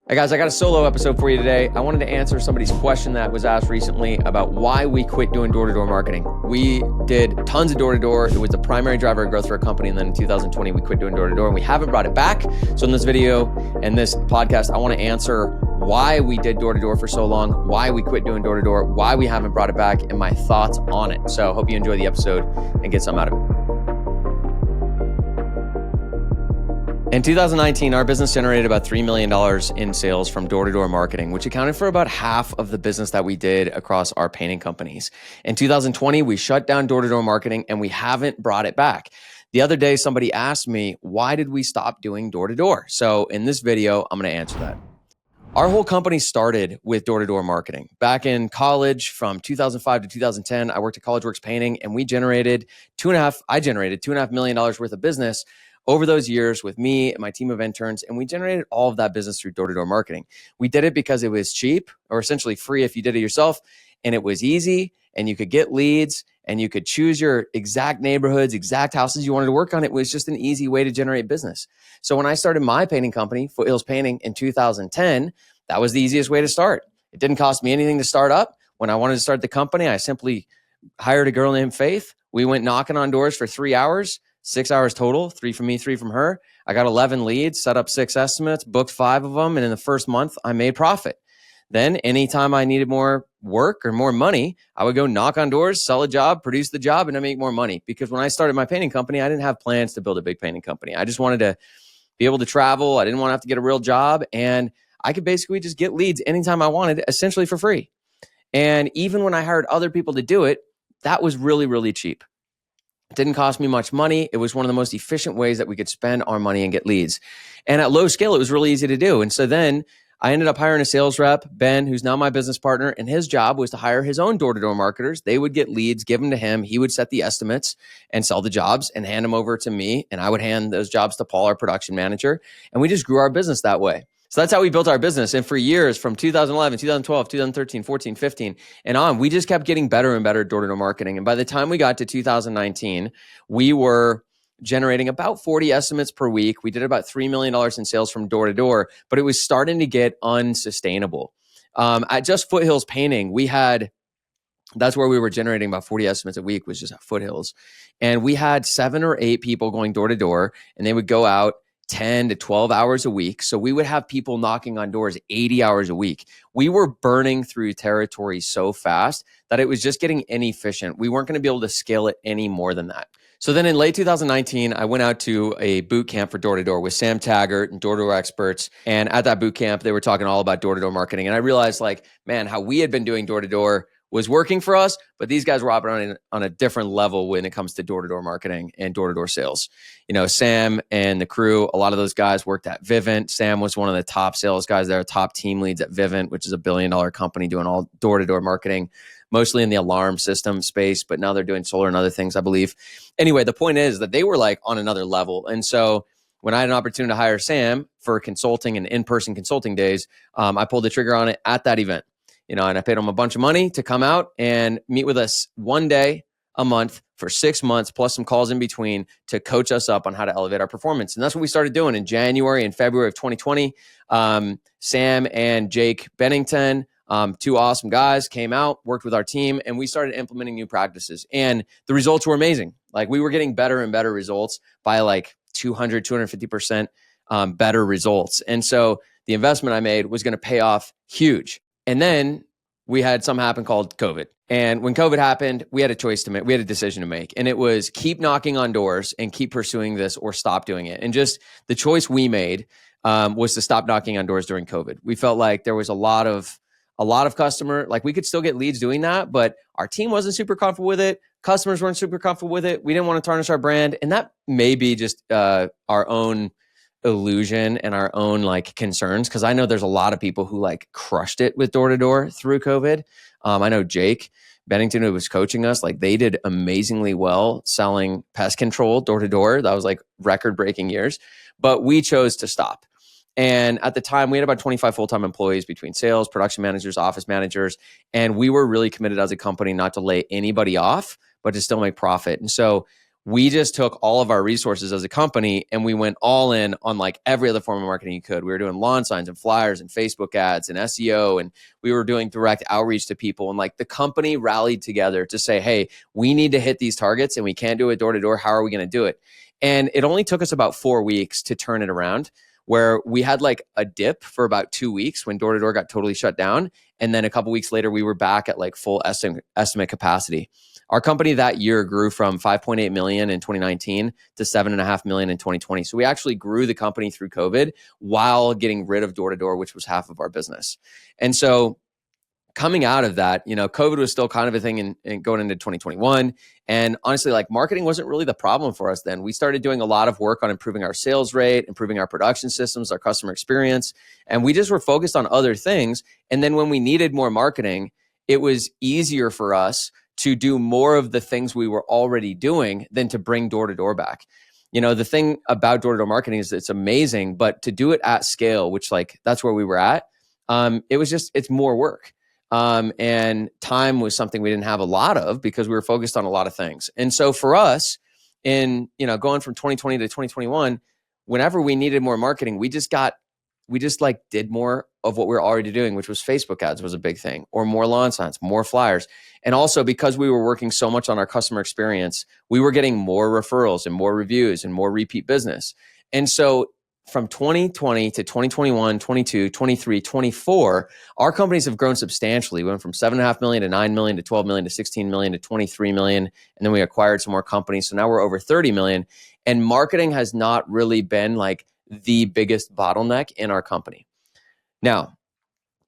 Hey guys, I got a solo episode for you today. I wanted to answer somebody's question that was asked recently about why we quit doing door-to-door marketing. We did tons of door-to-door. It was the primary driver of growth for a company. And then in 2020, we quit doing door-to-door and we haven't brought it back. So in this video and this podcast, I want to answer why we did door-to-door for so long, why we quit doing door-to-door, why we haven't brought it back, and my thoughts on it. So I hope you enjoy the episode and get something out of it. In 2019, our business generated about $3 million in sales from door-to-door marketing, which accounted for about half of the business that we did across our painting companies. In 2020, we shut down door-to-door marketing and we haven't brought it back. The other day, somebody asked me, why did we stop doing door-to-door? So in this video, I'm going to answer that. Our whole company started with door-to-door marketing. Back in college, from 2005 to 2010, I worked at CollegeWorks Painting and I generated $2.5 million worth of business over those years with me and my team of interns, and we generated all of that business through door-to-door marketing. We did it because it was cheap, or essentially free if you did it yourself, and it was easy, and you could get leads, and you could choose your exact neighborhoods, exact houses you wanted to work on. It was just an easy way to generate business. So when I started my painting company, Foothills Painting, in 2010, that was the easiest way to start. It didn't cost me anything to start up. When I wanted to start the company, I simply hired a girl named Faith. We went knocking on doors for 3 hours. 6 hours total, 3 from me, 3 from her. I got 11 leads, set up 6 estimates, booked 5 of them. And in the first month, I made profit. Then anytime I needed more work or more money, I would go knock on doors, sell a job, produce the job, and I make more money. Because when I started my painting company, I didn't have plans to build a big painting company. I just wanted to be able to travel. I didn't want to have to get a real job. And I could basically just get leads anytime I wanted, essentially for free. And even when I hired other people to do it, that was really, really cheap. It didn't cost me much money. It was one of the most efficient ways that we could spend our money and get leads. And at low scale, it was really easy to do. And so then I ended up hiring a sales rep, Ben, who's now my business partner. And his job was to hire his own door-to-door marketers. They would get leads, give them to him. He would set the estimates and sell the jobs and hand them over to me. And I would hand those jobs to Paul, our production manager. And we just grew our business that way. So that's how we built our business. And for years, from 2011, 2012, 2013, 14, 15, and on, we just kept getting better and better at door-to-door marketing. And by the time we got to 2019, we were generating about 40 estimates per week. We did about $3 million in sales from door-to-door, but it was starting to get unsustainable. At just Foothills Painting, that's where we were generating about 40 estimates a week, was just at Foothills. And we had 7 or 8 people going door-to-door, and they would go out 10 to 12 hours a week. So we would have people knocking on doors 80 hours a week. We were burning through territory so fast that it was just getting inefficient. We weren't going to be able to scale it any more than that. So then in late 2019, I went out to a boot camp for door-to-door with Sam Taggart and door-to-door experts. And at that boot camp, they were talking all about door-to-door marketing. And I realized, man, how we had been doing door-to-door was working for us, but these guys were operating on a different level when it comes to door-to-door marketing and door-to-door sales. You know, Sam and the crew, a lot of those guys worked at Vivint. Sam was one of the top sales guys there, top team leads at Vivint, which is $1 billion company doing all door-to-door marketing, mostly in the alarm system space, but now they're doing solar and other things, I believe. Anyway, the point is that they were on another level. And so when I had an opportunity to hire Sam for consulting and in-person consulting days, I pulled the trigger on it at that event. And I paid him a bunch of money to come out and meet with us one day a month for 6 months, plus some calls in between, to coach us up on how to elevate our performance. And that's what we started doing in January and February of 2020. Sam and Jake Bennington, 2 awesome guys, came out, worked with our team, and we started implementing new practices. And the results were amazing. We were getting better and better results by 200, 250% better results. And so the investment I made was going to pay off huge. And then we had something happen called COVID. And when COVID happened, we had a choice to make. We had a decision to make. And it was keep knocking on doors and keep pursuing this, or stop doing it. And just the choice we made was to stop knocking on doors during COVID. We felt like there was a lot of customer, we could still get leads doing that, but our team wasn't super comfortable with it. Customers weren't super comfortable with it. We didn't want to tarnish our brand. And that may be just our own illusion and our own concerns, because I know there's a lot of people who crushed it with door-to-door through COVID. I know Jake Bennington, who was coaching us, they did amazingly well selling pest control door-to-door. That was record-breaking years, but we chose to stop. And at the time, we had about 25 full-time employees between sales, production managers, office managers, and we were really committed as a company not to lay anybody off, but to still make profit. And so we just took all of our resources as a company and we went all in on like every other form of marketing you could. We were doing lawn signs and flyers and Facebook ads and SEO, and we were doing direct outreach to people. And like the company rallied together to say, hey, we need to hit these targets and we can't do it door to door. How are we going to do it? And it only took us about 4 weeks to turn it around, where we had like a dip for about 2 weeks when door to door got totally shut down. And then a couple weeks later, we were back at like full estimate capacity. Our company that year grew from 5.8 million in 2019 to 7.5 million in 2020. So we actually grew the company through COVID while getting rid of door to door, which was half of our business. And so coming out of that, COVID was still kind of a thing in going into 2021. And honestly, like marketing wasn't really the problem for us then. We started doing a lot of work on improving our sales rate, improving our production systems, our customer experience. And we just were focused on other things. And then when we needed more marketing, it was easier for us to do more of the things we were already doing than to bring door to door back. The thing about door to door marketing is it's amazing, but to do it at scale, which like that's where we were at, it's more work. And time was something we didn't have a lot of because we were focused on a lot of things. And so for us in, going from 2020 to 2021, whenever we needed more marketing, we just did more of what we were already doing, which was Facebook ads was a big thing, or more lawn signs, more flyers. And also because we were working so much on our customer experience, we were getting more referrals and more reviews and more repeat business. And so from 2020 to 2021, 22, 23, 24, our companies have grown substantially. We went from 7.5 million to 9 million to 12 million to 16 million to 23 million. And then we acquired some more companies. So now we're over 30 million. And marketing has not really been like the biggest bottleneck in our company. Now,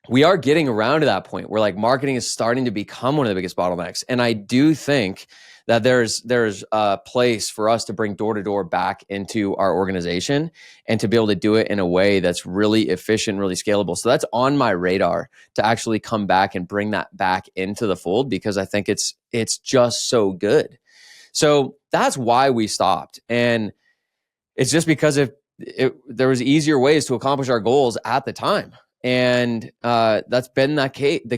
we are getting around to that point where like marketing is starting to become one of the biggest bottlenecks. And I do think that there's a place for us to bring door to door back into our organization and to be able to do it in a way that's really efficient, really scalable. So that's on my radar to actually come back and bring that back into the fold, because I think it's just so good. So that's why we stopped. And it's just because there was easier ways to accomplish our goals at the time. And that's been the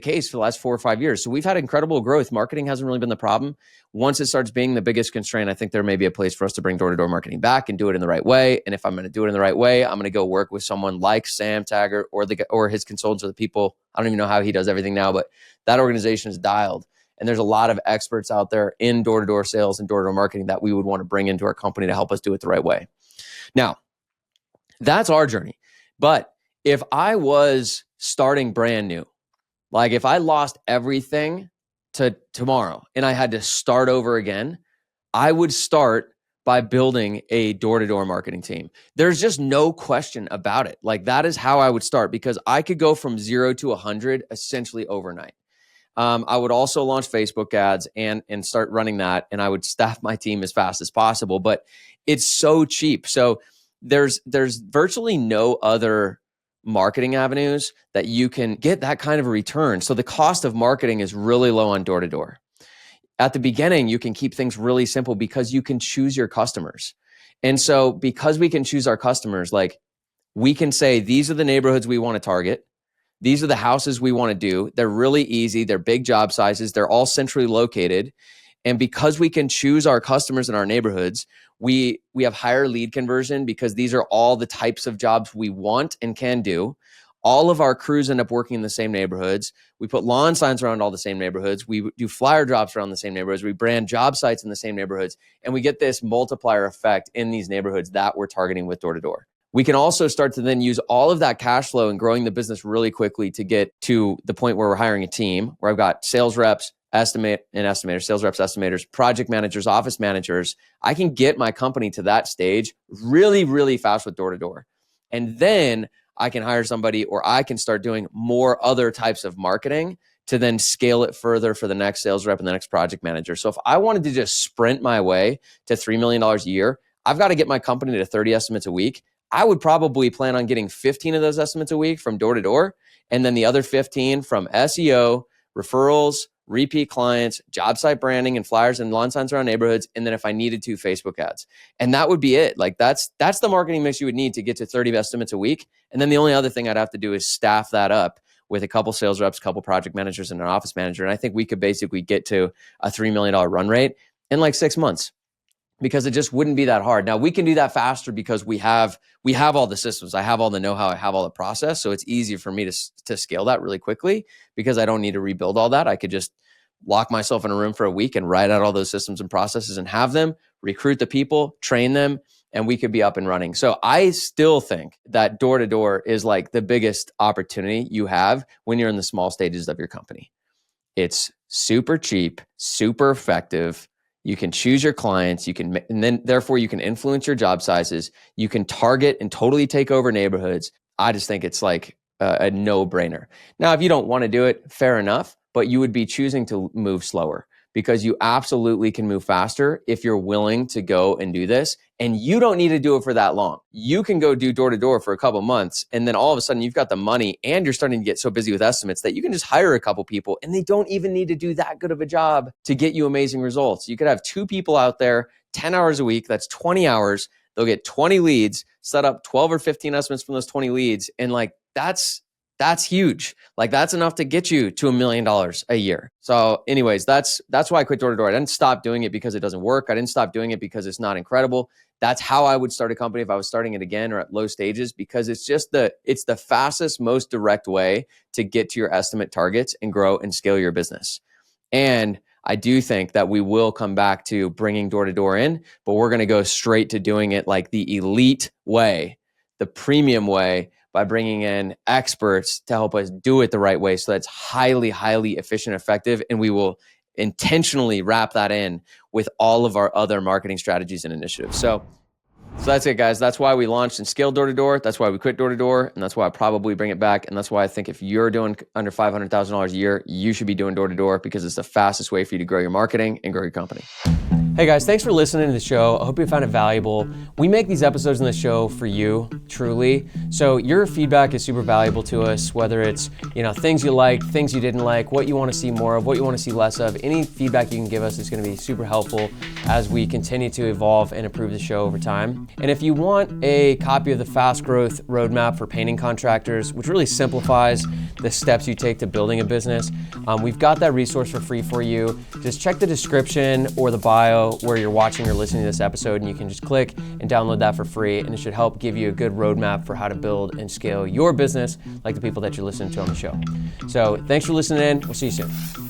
case for the last 4 or 5 years. So we've had incredible growth. Marketing hasn't really been the problem. Once it starts being the biggest constraint, I think there may be a place for us to bring door-to-door marketing back and do it in the right way. And if I'm going to do it in the right way, I'm going to go work with someone like Sam Taggart or his consultants or the people. I don't even know how he does everything now, but that organization is dialed. And there's a lot of experts out there in door-to-door sales and door-to-door marketing that we would want to bring into our company to help us do it the right way. Now, that's our journey. But if I was starting brand new, like if I lost everything to tomorrow and I had to start over again, I would start by building a door-to-door marketing team. There's just no question about it. Like that is how I would start, because I could go from 0 to 100 essentially overnight. I would also launch Facebook ads and start running that, and I would staff my team as fast as possible. But it's so cheap. So there's virtually no other marketing avenues that you can get that kind of a return. So the cost of marketing is really low on door to door. At the beginning, you can keep things really simple because you can choose your customers. And so because we can choose our customers, like we can say, these are the neighborhoods we want to target. These are the houses we want to do. They're really easy. They're big job sizes. They're all centrally located. And because we can choose our customers in our neighborhoods, we have higher lead conversion because these are all the types of jobs we want and can do. All of our crews end up working in the same neighborhoods. We put lawn signs around all the same neighborhoods. We do flyer drops around the same neighborhoods. We brand job sites in the same neighborhoods. And we get this multiplier effect in these neighborhoods that we're targeting with door to door. We can also start to then use all of that cash flow and growing the business really quickly to get to the point where we're hiring a team where I've got sales reps, sales reps, estimators, project managers, office managers. I can get my company to that stage really, really fast with door to door. And then I can hire somebody, or I can start doing more other types of marketing to then scale it further for the next sales rep and the next project manager. So if I wanted to just sprint my way to $3 million a year, I've got to get my company to 30 estimates a week. I would probably plan on getting 15 of those estimates a week from door to door, and then the other 15 from SEO, referrals, repeat clients, job site branding and flyers and lawn signs around neighborhoods. And then if I needed to, Facebook ads. And that would be it. Like that's the marketing mix you would need to get to 30 estimates a week. And then the only other thing I'd have to do is staff that up with a couple sales reps, a couple project managers and an office manager. And I think we could basically get to a $3 million run rate in like 6 months. because it just wouldn't be that hard. Now we can do that faster because we have all the systems. I have all the know-how, I have all the process. So it's easier for me to scale that really quickly because I don't need to rebuild all that. I could just lock myself in a room for a week and write out all those systems and processes and have them, recruit the people, train them, and we could be up and running. So I still think that door-to-door is like the biggest opportunity you have when you're in the small stages of your company. It's super cheap, super effective. You can choose your clients. And then therefore you can influence your job sizes. You can target and totally take over neighborhoods. I just think it's like a no-brainer. Now, if you don't want to do it, fair enough, but you would be choosing to move slower because you absolutely can move faster if you're willing to go and do this. And you don't need to do it for that long. You can go do door-to-door for a couple months, and then all of a sudden you've got the money and you're starting to get so busy with estimates that you can just hire a couple people and they don't even need to do that good of a job to get you amazing results. You could have 2 people out there, 10 hours a week, that's 20 hours. They'll get 20 leads, set up 12 or 15 estimates from those 20 leads. And like, that's huge. Like that's enough to get you to $1 million a year. So anyways, that's why I quit door-to-door. I didn't stop doing it because it doesn't work. I didn't stop doing it because it's not incredible. That's how I would start a company if I was starting it again or at low stages, because it's the fastest, most direct way to get to your estimate targets and grow and scale your business. And I do think that we will come back to bringing door-to-door in, but we're going to go straight to doing it like the elite way, the premium way, by bringing in experts to help us do it the right way. So that's highly, highly efficient, effective. And we will intentionally wrap that in with all of our other marketing strategies and initiatives. So that's it, guys. That's why we launched and scaled door-to-door. That's why we quit door-to-door. And that's why I probably bring it back. And that's why I think if you're doing under $500,000 a year, you should be doing door-to-door because it's the fastest way for you to grow your marketing and grow your company. Hey guys, thanks for listening to the show. I hope you found it valuable. We make these episodes in the show for you, truly. So your feedback is super valuable to us, whether it's, things you liked, things you didn't like, what you want to see more of, what you want to see less of. Any feedback you can give us is going to be super helpful as we continue to evolve and improve the show over time. And if you want a copy of the Fast Growth Roadmap for Painting Contractors, which really simplifies the steps you take to building a business, we've got that resource for free for you. Just check the description or the bio where you're watching or listening to this episode, and you can just click and download that for free, and it should help give you a good roadmap for how to build and scale your business like the people that you're listening to on the show. So thanks for listening in. We'll see you soon.